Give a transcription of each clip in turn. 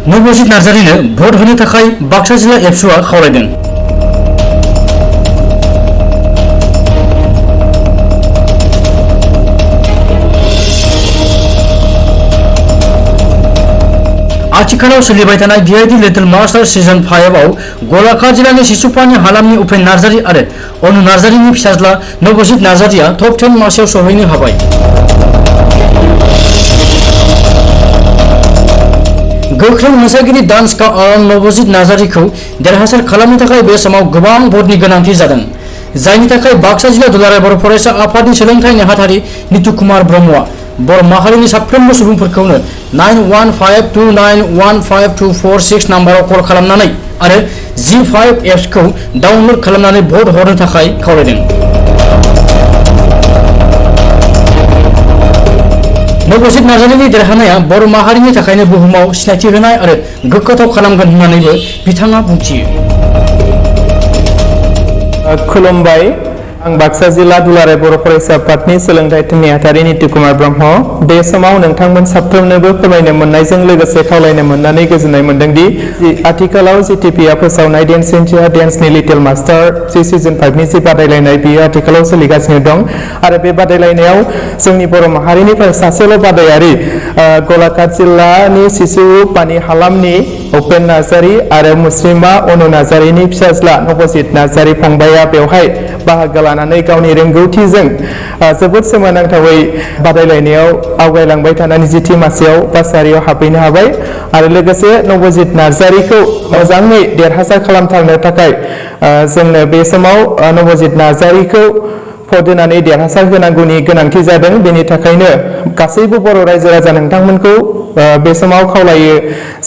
नवजित नार्जारिनो भट होनो थाखाय बाक्सा जिल्ला एबसुआ खावलायदों। आथिखालाव सोलिबाय थानाय DID लिटिल मास्टार सीजन 5 आव गलाघाट जिल्लानि सिसुपानि हालामनि उपेन नार्जारि आरो अनु नार्जारिनि फिसाज्ला नवजित नार्जारिया टप 10 मासियाव सौहैनो हाबाय। गोख्रों मोसागिरि डान्स नवजित नार्जारिखौ देरहासार खालामनो थाखाय बे समाव गोबां भटनि गोनांथि जादों, जायनि थाखाय बाक्सा जिल्ला दुलाराय बर' फरायसा आफादनि सोलोंथाइ नेहाथारि नितु कुमार ब्रह्मआ बर' माहारिनि साफ्रोमबो सुबुंफोरखौनो 9152915246 नाम्बाराव कल खालामनानै आरो G5 एप्सखौ डाउनलड खालामनानै भट हरनो थाखाय खावलायदों। नवजित नार्जारिनि देरहानाया बर' माहारिनि थाखायनो बुहुमाव सिनायथि होनाय आरो गोग्गाथाव खालामगोन होननानैबो बिथाङा बुंथियो। खुलुमबाय, आं बाक्सा जिल्ला दुलाराय बर' फरायसा आफादनि सोलोंथाइ नेहाथारि नितु कुमार ब्रह्म। बे समाव नोंथांमोन साफ्रोमनोबो फोरमायनो मोननायजों लोगोसे खावलायनो मोननानै गोजोननाय मोनदों दि आथिखालाव GTPआ फोसावनाय डेन्स इन्डिया डेन्सनि लिटिल मास्टार सीजन 5 नि जि बादायलायनाय बियो आथिखालाव सोलिगासिनो दं आरो बे बादायलायनायाव जोंनि बर' माहारिनिफ्राय सासेल' बादायारि गलाघाट जिल्लानि सिसुपानि हालामनि उपेन नार्जारि आरो मुस्लिमा अनु नार्जारिनि फिसाज्ला नवजित नार्जारि फंबाया बेवहाय बाहागो लानानै गावनि रोंगौथिजों जोबोद सोमोनांथावै बादायलायनायाव आवगायलांबाय थानानै 10 मासियाव बासारियाव हाबहैनो हाबाय आरो लोगोसे नवजित नार्जारिखौ मोजाङै देरहासार खालामथारनो थाखाय जोंनो बे समाव नवजित नार्जारिखौ भट होनानै देरहासार होनांगौनि गोनांथि जादों। बेनि थाखायनो गासैबो बर' रायजो राजा नोंथांमोनखौ बे समाव खावलायो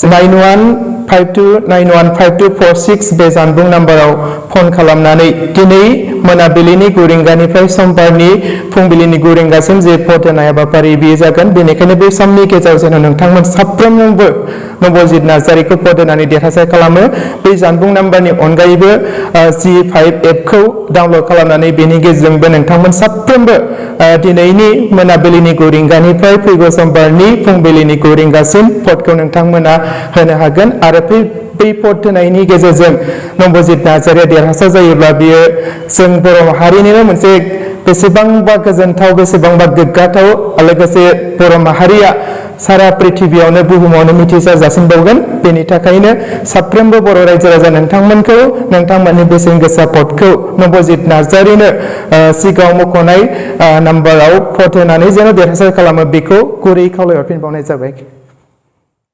9152915246 बे जानबुं नाम्बाराव फन खालामनानै दिनै मोनाबिलिनि 9 रिंगानिफ्राय समबारनि फुंबिलिनि 9 रिंगासिम जे भट होनाय हाबाफारि बेयो जागोन। बेनिखायनो बे समनि गेजेराव जेन नोंथांमोन साफ्रोमबो नवजित नार्जारिखौ भट होनानै देरहासार खालामो। बे जानबुं नाम्बारनि अनगायैबो G5 एपखौ डाउनलड खालामनानै बेनि गेजेरजोंबो नोंथांमोन साफ्रोमबो दिनैनि मोनाबिलिनि 9 रिंगानिफ्राय फैगौ समबारनि फुंबिलिनि 9 रिंगासिम भटखौ नोंथांमोना होनो हागोन आरो बै भट होनायनि गेजेरजों नवजित नार्जारिया देरहासार जायोब्ला बियो जों बर' माहारिनिनो मोनसे बेसेबांबा गोजोनथाव बेसेबांबा गोग्गाथाव लोगोसे बर' माहारिया सारा पृथिबियावनो बुहुमावनो मिथिसार जासिनबावगोन। बेनि थाखायनो साफ्रोमबो बर' रायजो राजा नोंथांमोनखौ नोंथांमोननि बेसेन गोसा भटखौ नवजित नार्जारिनो सिगाङाव मख'नाय नाम्बाराव भट होनानै जेन देरहासार खालामो बेखौ गुरै खावलायहरफिनबावनाय जाबाय।